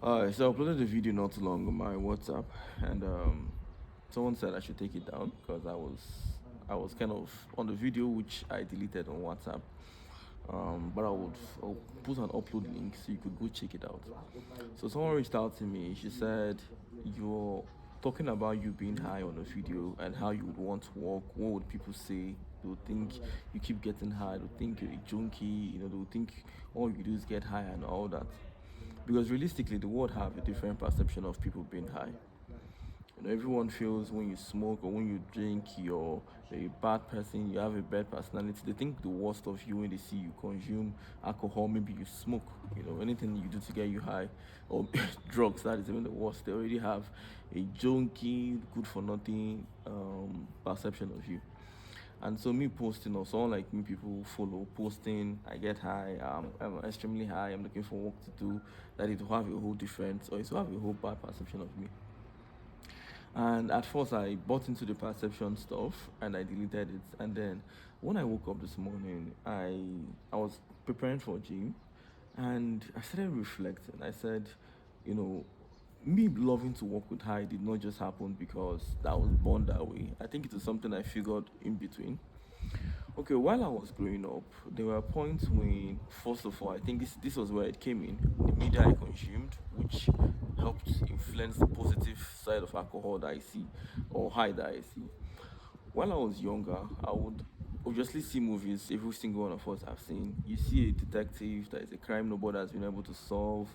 So I uploaded a video not too long on my WhatsApp, and someone said I should take it down because I was kind of on the video which I deleted on WhatsApp. But I'll put an upload link so you could go check it out. So someone reached out to me. She said you're talking about you being high on a video and how you would want to walk. What would people say? They would think you keep getting high. They would think you're a junkie. They would think all you do is get high and all that. Because realistically, the world have a different perception of people being high. Everyone feels when you smoke or when you drink, you're a bad person, you have a bad personality. They think the worst of you when they see you consume alcohol, maybe you smoke, anything you do to get you high, or drugs, that is even the worst. They already have a junkie, good for nothing perception of you. And so me posting or someone like me, people follow posting, I get high, I'm extremely high, I'm looking for work to do, that it will have a whole different or it will have a whole bad perception of me. And at first, I bought into the perception stuff and I deleted it. And then when I woke up this morning, I was preparing for gym, and I started reflecting. I said, you know, me loving to work with high did not just happen because I was born that way. I think it was something I figured in between. Okay, while I was growing up, there were points when, first of all, I think this was where it came in. The media I consumed, which helped influence the positive side of alcohol that I see, or high that I see. While I was younger, I would obviously see movies, every single one of us have seen. You see a detective, there is a crime nobody has been able to solve.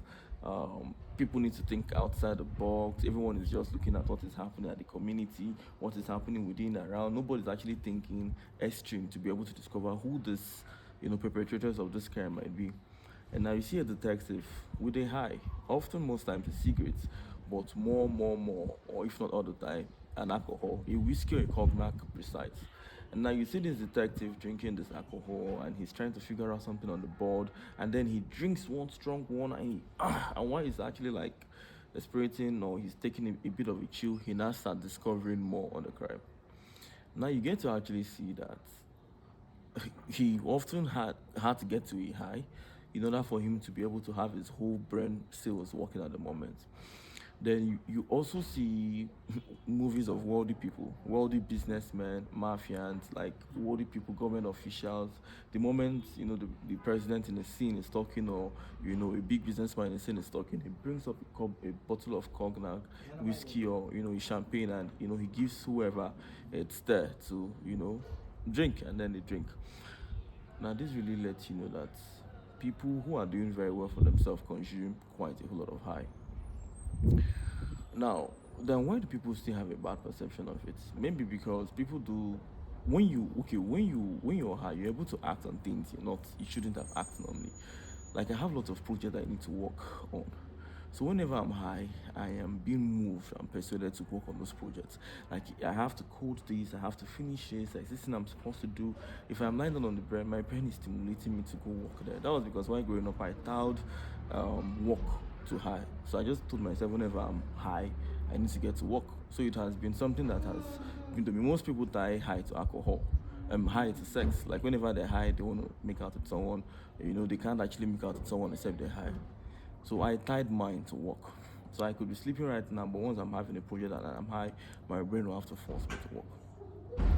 People need to think outside the box. Everyone is just looking at what is happening at the community, what is happening within and around. Nobody's actually thinking extreme to be able to discover who this, perpetrators of this crime might be. And now you see a detective with a high, often most times a cigarette, but more, or if not all the time, an alcohol, a whiskey or a cognac precise. And now you see this detective drinking this alcohol and he's trying to figure out something on the board, and then he drinks one strong one and and while he's actually like aspirating or he's taking a bit of a chill, he now starts discovering more on the crime. Now you get to actually see that he often had to get to a high in order for him to be able to have his whole brain cells working at the moment. Then you also see movies of wealthy people, wealthy businessmen, mafians, like wealthy people, government officials. The moment the president in the scene is talking, or a big businessman in the scene is talking, he brings up a bottle of cognac, whiskey, or a champagne, and he gives whoever it's there to drink, and then they drink. Now, this really lets you know that people who are doing very well for themselves consume quite a whole lot of high. Now, then why do people still have a bad perception of it? Maybe because people do when you're high, you're able to act on things you shouldn't have acted normally. Like I have lots of projects I need to work on. So whenever I'm high, I am being moved and persuaded to work on those projects. Like I have to code this, I have to finish this, like this thing I'm supposed to do. If I'm lying down on the brain, my brain is stimulating me to go work there. That was because while growing up, I thought work too high. So I just told myself whenever I'm high, I need to get to work. So it has been something that has been to me. Most people die high to alcohol. High to sex. Like whenever they're high, they want to make out with someone. They can't actually make out with someone except they're high. So I tied mine to work. So I could be sleeping right now, but once I'm having a project and I'm high, my brain will have to force me to work.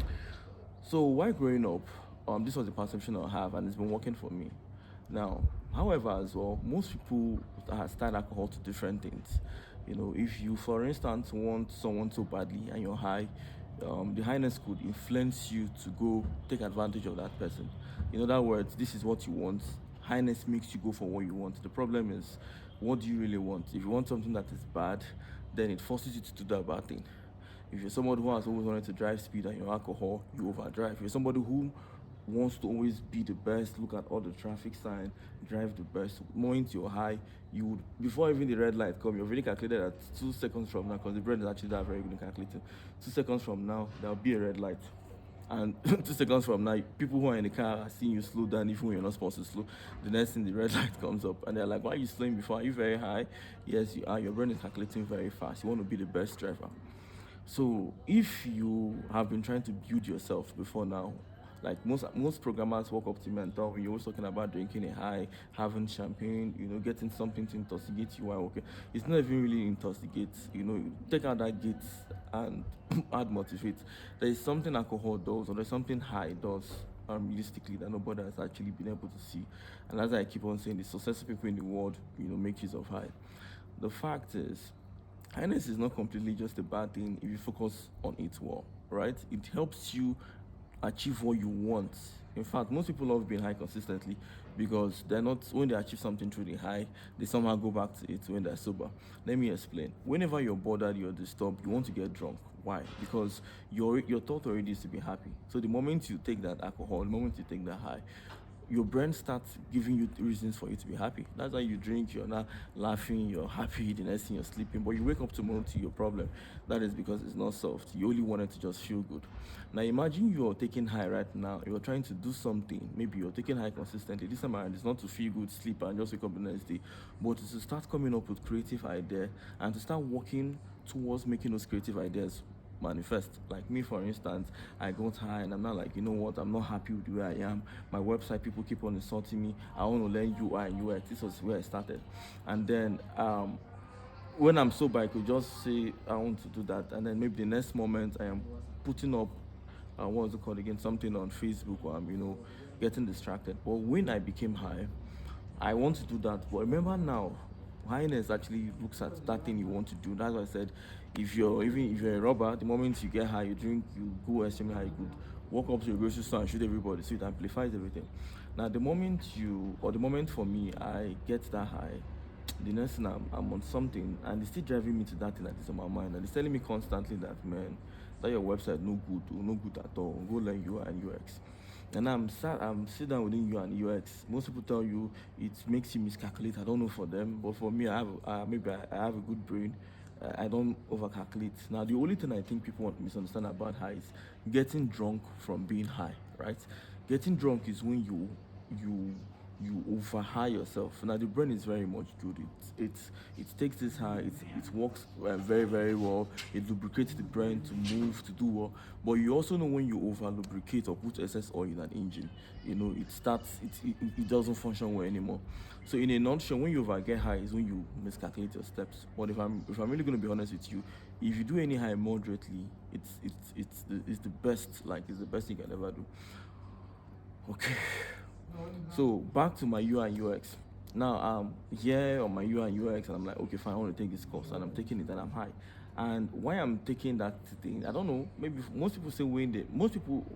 So while growing up, this was the perception I have, and it's been working for me. Now, however, as well, most people have tied alcohol to different things. If you, for instance, want someone so badly and you're high, the highness could influence you to go take advantage of that person. In other words, this is what you want. Highness makes you go for what you want. The problem is, what do you really want? If you want something that is bad, then it forces you to do that bad thing. If you're somebody who has always wanted to drive speed and you're alcohol, you overdrive. If you're somebody who wants to always be the best, look at all the traffic sign, drive the best. Moment you're high, you would before even the red light come, you've already calculated that 2 seconds from now, because the brain is actually that very good in calculating. 2 seconds from now, there'll be a red light. And 2 seconds from now, people who are in the car are seeing you slow down even when you're not supposed to slow. The next thing, the red light comes up, and they're like, "Why are you slowing before? Are you very high?" Yes, you are. Your brain is calculating very fast. You want to be the best driver. So if you have been trying to build yourself before now, Like most programmers walk up to me and tell me, you're always talking about drinking a high, having champagne, getting something to intoxicate you. Why? Okay, it's not even really intoxicate. Take out that gate and add motivate. There is something alcohol does, or there's something high does. Realistically, that nobody has actually been able to see, and as I keep on saying, the successful people in the world, make use of high. The fact is, highness is not completely just a bad thing if you focus on it well, right? It helps you achieve what you want. In fact, most people love being high consistently because they're not, when they achieve something truly high, they somehow go back to it when they're sober. Let me explain. Whenever you're bothered, you're disturbed, you want to get drunk. Why? Because your thought already is to be happy. So the moment you take that alcohol, the moment you take that high, your brain starts giving you reasons for you to be happy. That's why you drink, you're not laughing, you're happy, the next thing you're sleeping, but you wake up tomorrow to your problem. That is because it's not solved. You only wanted to just feel good. Now imagine you're taking high right now, you're trying to do something, maybe you're taking high consistently. This time around, it's not to feel good, sleep, and just wake up the next day, but to start coming up with creative idea and to start working towards making those creative ideas manifest. Like me, for instance, I got high and I'm not like, you know what, I'm not happy with where I am. My website, people keep on insulting me. I want to learn UI and UX. This was where I started. And then when I'm sober, I could just say I want to do that. And then maybe the next moment I am putting up what was it called again? Something on Facebook, or I'm, getting distracted. But when I became high, I want to do that. But remember now, highness actually looks at that thing you want to do. That's why I said, if you're a robber, the moment you get high, you drink, you go extremely high, you could walk up to a grocery store and shoot everybody. So it amplifies everything. Now, the moment for me, I get that high, the next thing I'm on something, and it's still driving me to that thing that is on my mind, and it's telling me constantly that, man, that your website no good, or no good at all. Go learn UI and UX. And I'm sit down within UI and UX. Most people tell you it makes you miscalculate. I don't know for them, but for me, I have a good brain. I don't overcalculate. Now, the only thing I think people want to misunderstand about high is getting drunk from being high, right? Getting drunk is when you you over high yourself. Now the brain is very much good. It takes this high. It works very very well. It lubricates the brain to move to do well. But you also know when you over lubricate or put excess oil in an engine, it doesn't function well anymore. So in a nutshell, when you over get high is when you miscalculate your steps. But if I'm really going to be honest with you, if you do any high moderately, it's the best. Like it's the best thing you can ever do. Okay. So back to my UI and UX. Now I'm here on my UI and UX, and I'm like, okay, fine, I want to take this course, and I'm taking it, and I'm high. And why I'm taking that thing, I don't know. Maybe most people say most people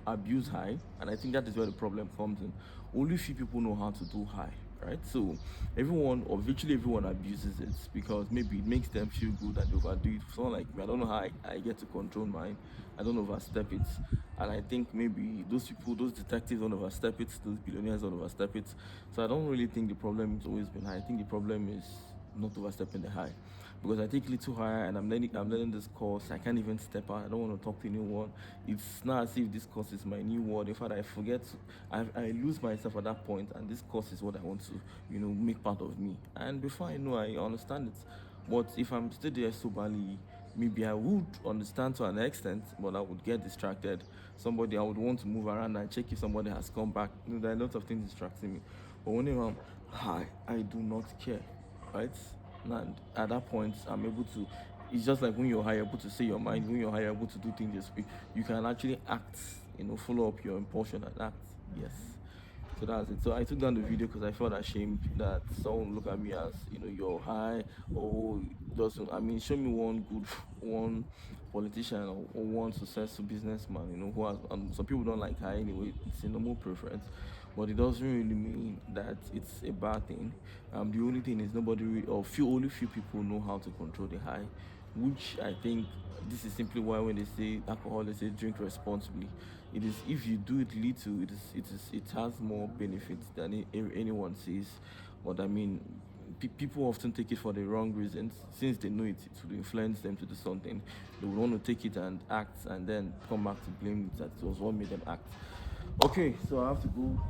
abuse high, and I think that is where the problem comes in. Only few people know how to do high, right? So everyone, or virtually everyone, abuses it because maybe it makes them feel good and they overdo it. Someone like me, I don't know how I get to control mine. I don't overstep it. And I think maybe those people, those detectives don't overstep it, those billionaires don't overstep it. So I don't really think the problem has always been high. I think the problem is not overstepping the high. Because I take a little higher and I'm learning this course. I can't even step out. I don't want to talk to anyone. It's not as if this course is my new world. In fact, I forget, I lose myself at that point, and this course is what I want to, make part of me. And before I know, I understand it. But if I'm still there soberly, maybe I would understand to an extent, but I would get distracted. I would want to move around and check if somebody has come back. There are lots of things distracting me. But whenever I'm high, I do not care, right? And at that point, I'm able to. It's just like when you're high, able to say your mind. When you're high, able to do things, you can actually act. Follow up your impulsion and act. Yes. So that's it. So I took down the video because I felt ashamed that someone look at me as, you're high. Oh, doesn't. I mean, show me one politician, or one successful businessman, who has. Some people don't like high anyway. It's a normal preference, but it doesn't really mean that it's a bad thing. The only thing is only few people know how to control the high, which I think this is simply why when they say alcohol, they say drink responsibly. It is, if you do it little, it has more benefits than anyone says. But I mean, people often take it for the wrong reasons. Since they know it will influence them to do something, they will want to take it and act, and then come back to blame it that it was what made them act. Okay, so I have to go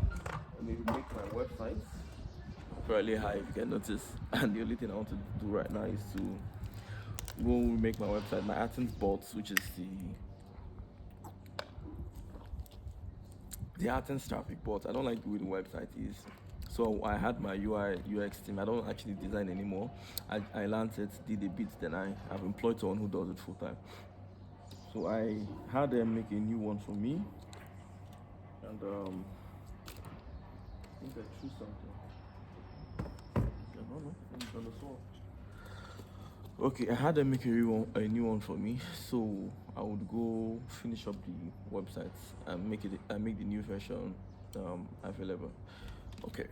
and maybe make my website fairly high, if you can notice. And the only thing I want to do right now is to go make my website, my Athens bots, which is the AdSense traffic, but I don't like the way the website is. So I had my UI UX team. I don't actually design anymore. I learned it, did a bit, then I have employed someone who does it full time. So I had them make a new one for me, and I think I threw something. I don't know. It's on the floor. Okay, I had them make a new one for me, so I would go finish up the website and make the new version available. Okay.